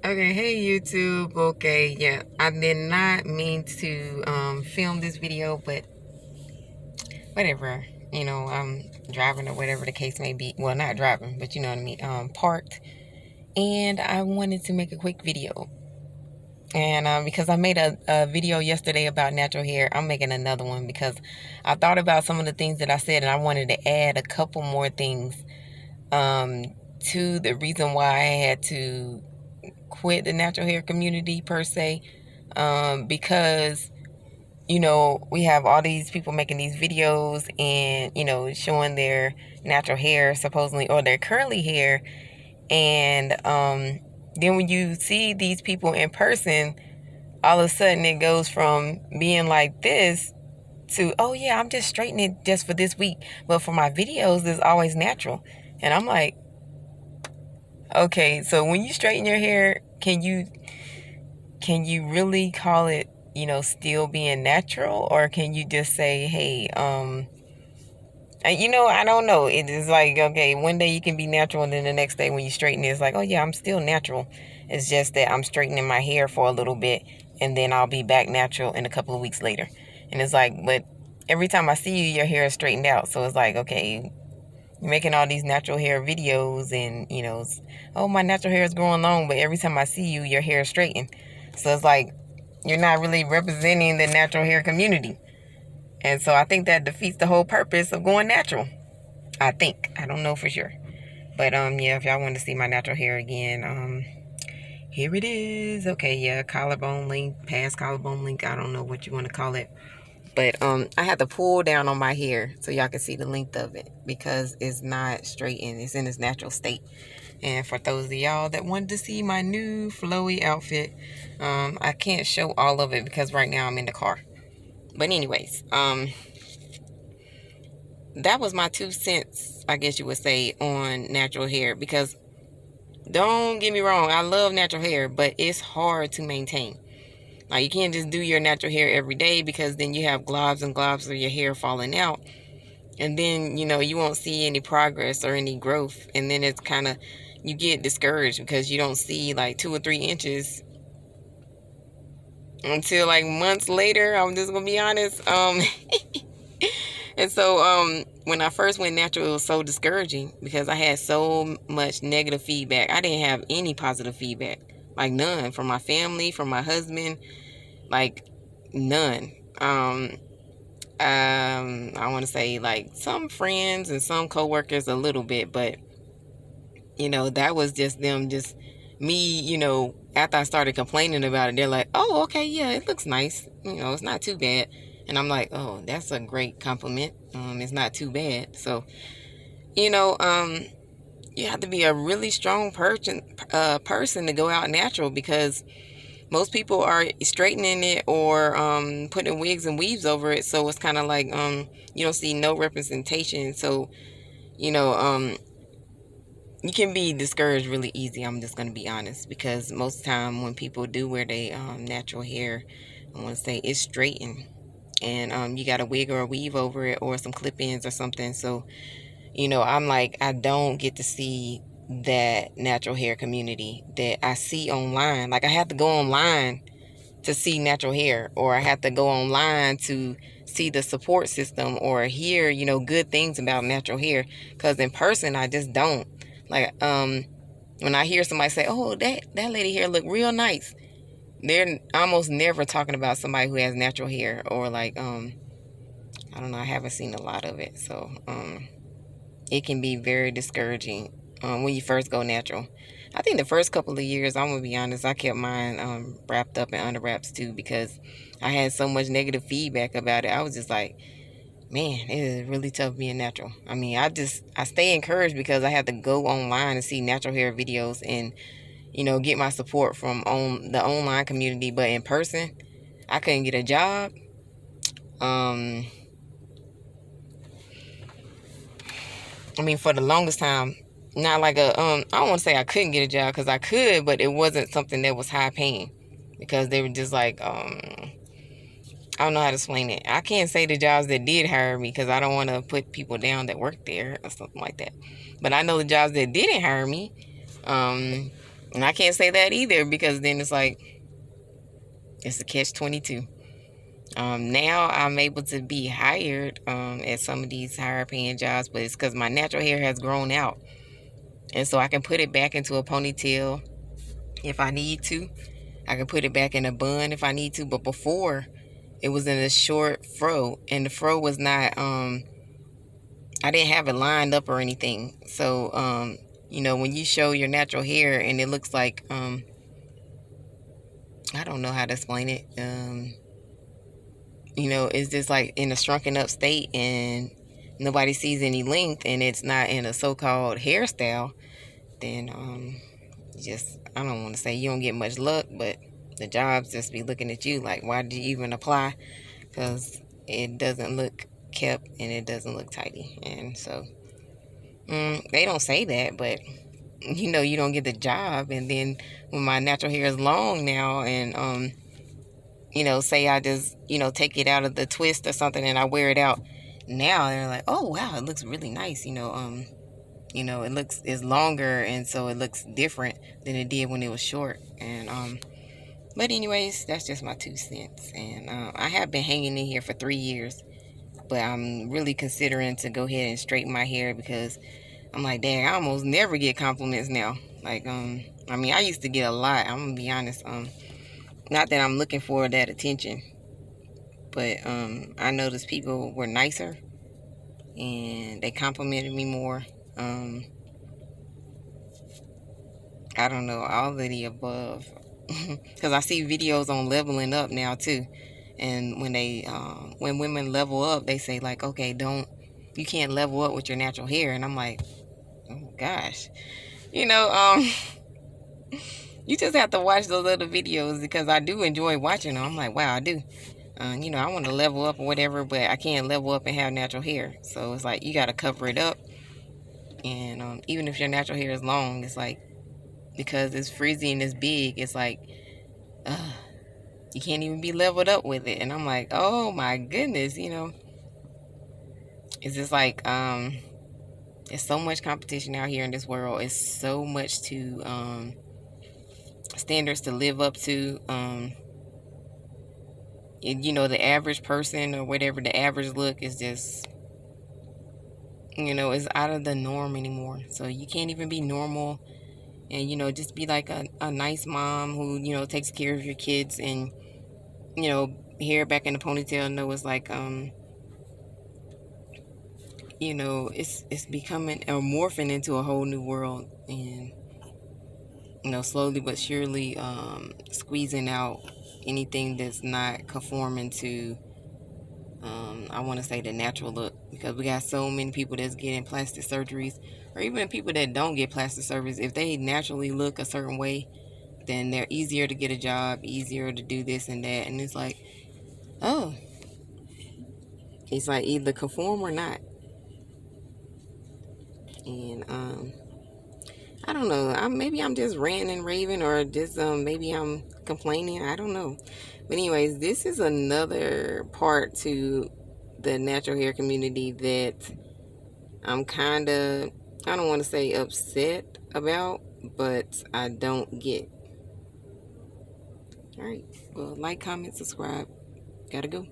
Okay, hey YouTube. Okay, yeah, I did not mean to film this video, but whatever. I'm driving or whatever the case may be. Well, not driving, but you know what I mean. Parked, and I wanted to make a quick video. And because I made a video yesterday about natural hair, I'm making another one because I thought about some of the things that I said, and I wanted to add a couple more things um, to the reason why I had to quit the natural hair community per se, because we have all these people making these videos and showing their natural hair supposedly, or their curly hair, and then when you see these people in person, all of a sudden it goes from being like this to, oh yeah, I'm just straightening it just for this week, but for my videos it's always natural. And I'm like, okay, so when you straighten your hair, can you really call it, still being natural? Or can you just say, hey, I don't know. It is like, okay, one day you can be natural, and then the next day when you straighten it, it's like, oh yeah, I'm still natural. It's just that I'm straightening my hair for a little bit, and then I'll be back natural in a couple of weeks later. And it's like, but every time I see you, your hair is straightened out. So it's like, okay, you're making all these natural hair videos, and oh, my natural hair is growing long, but every time I see you, your hair is straightened. So it's like, you're not really representing the natural hair community. And so I think that defeats the whole purpose of going natural. I think. I don't know for sure. But yeah, if y'all want to see my natural hair again, here it is. Okay, yeah, collarbone length, past collarbone length, I don't know what you want to call it. But I had to pull down on my hair so y'all can see the length of it, because it's not straightened. It's in its natural state. And for those of y'all that wanted to see my new flowy outfit, I can't show all of it because right now I'm in the car. But anyways, that was my 2 cents, I guess you would say, on natural hair. Because don't get me wrong, I love natural hair, but it's hard to maintain. Like, you can't just do your natural hair every day, because then you have globs and globs of your hair falling out. And then, you won't see any progress or any growth. And then it's kind of, you get discouraged because you don't see like 2 or 3 inches until like months later. I'm just gonna be honest. And so when I first went natural, it was so discouraging because I had so much negative feedback. I didn't have any positive feedback, like none, from my family, from my husband, like none. I want to say like some friends and some coworkers a little bit, but that was just them, just me, after I started complaining about it, they're like, oh, okay, yeah, it looks nice. It's not too bad. And I'm like, oh, that's a great compliment. It's not too bad. So, you know, um, you have to be a really strong person to go out natural, because most people are straightening it or putting wigs and weaves over it. So it's kind of like you don't see no representation. So, you know, um, you can be discouraged really easy. I'm just going to be honest, because most of the time when people do wear their natural hair, I want to say it's straightened, and you got a wig or a weave over it, or some clip-ins or something. So I'm like, I don't get to see that natural hair community that I see online. Like, I have to go online to see natural hair, or I have to go online to see the support system, or hear good things about natural hair, because in person I just don't. Like, when I hear somebody say, oh, that lady hair look real nice, they're almost never talking about somebody who has natural hair. Or like, I don't know, I haven't seen a lot of it. So it can be very discouraging when you first go natural. I think the first couple of years, I'm gonna be honest, I kept mine wrapped up in under wraps too, because I had so much negative feedback about it. I was just like, man, it is really tough being natural. I mean, I stay encouraged because I have to go online and see natural hair videos, and get my support from on the online community. But in person, I couldn't get a job. um I mean, for the longest time, not like I don't want to say I couldn't get a job, because I could, but it wasn't something that was high paying, because they were just like, I don't know how to explain it. I can't say the jobs that did hire me, because I don't want to put people down that work there or something like that. But I know the jobs that didn't hire me, um And I can't say that either, because then it's like, it's a catch-22. Now I'm able to be hired at some of these higher paying jobs, but it's because my natural hair has grown out. And so I can put it back into a ponytail if I need to. I can put it back in a bun if I need to. But before, it was in a short fro, and the fro was not, I didn't have it lined up or anything. So, you know, when you show your natural hair and it looks like, I don't know how to explain it. You know, it's just like in a shrunken up state, and nobody sees any length, and it's not in a so-called hairstyle, then, just, I don't want to say you don't get much luck, but the jobs just be looking at you like, why did you even apply? Because it doesn't look kept and it doesn't look tidy. And so they don't say that, but you know, you don't get the job. And then when my natural hair is long now, and you know, say I just, you know, take it out of the twist or something and I wear it out, now they're like, oh wow, it looks really nice. You know, it's longer, and so it looks different than it did when it was short. And but anyways, that's just my 2 cents. And I have been hanging in here for 3 years, but I'm really considering to go ahead and straighten my hair, because I'm like, dang, I almost never get compliments now. Like, I mean, I used to get a lot. I'm gonna be honest. Not that I'm looking for that attention, but I noticed people were nicer and they complimented me more. I don't know, all of the above. Because I see videos on leveling up now too, and when women level up, they say like, okay, you can't level up with your natural hair. And I'm like, oh gosh, you know, you just have to watch those other videos, because I do enjoy watching them. I'm like, wow, I do. You know, I want to level up or whatever, but I can't level up and have natural hair. So it's like, you got to cover it up. And even if your natural hair is long, it's like, because it's frizzy and it's big, it's like, you can't even be leveled up with it. And I'm like, oh my goodness, you know, it's just like, there's so much competition out here in this world. It's so much standards to live up to. You know, the average person or whatever, the average look is just, you know, is out of the norm anymore. So you can't even be normal and, you know, just be like a nice mom who, you know, takes care of your kids, and, you know, hair back in the ponytail. No, it's like, you know, it's becoming or morphing into a whole new world. And, you know, slowly but surely, squeezing out anything that's not conforming to, I want to say, the natural look, because we got so many people that's getting plastic surgeries, or even people that don't get plastic surgeries. If they naturally look a certain way, then they're easier to get a job, easier to do this and that. And it's like, oh, it's like either conform or not. And I don't know. Maybe I'm just ranting and raving, or just maybe I'm complaining. I don't know. But anyways, this is another part to the natural hair community that I'm kind of, I don't want to say upset about, but I don't get. All right. Well, like, comment, subscribe. Gotta go.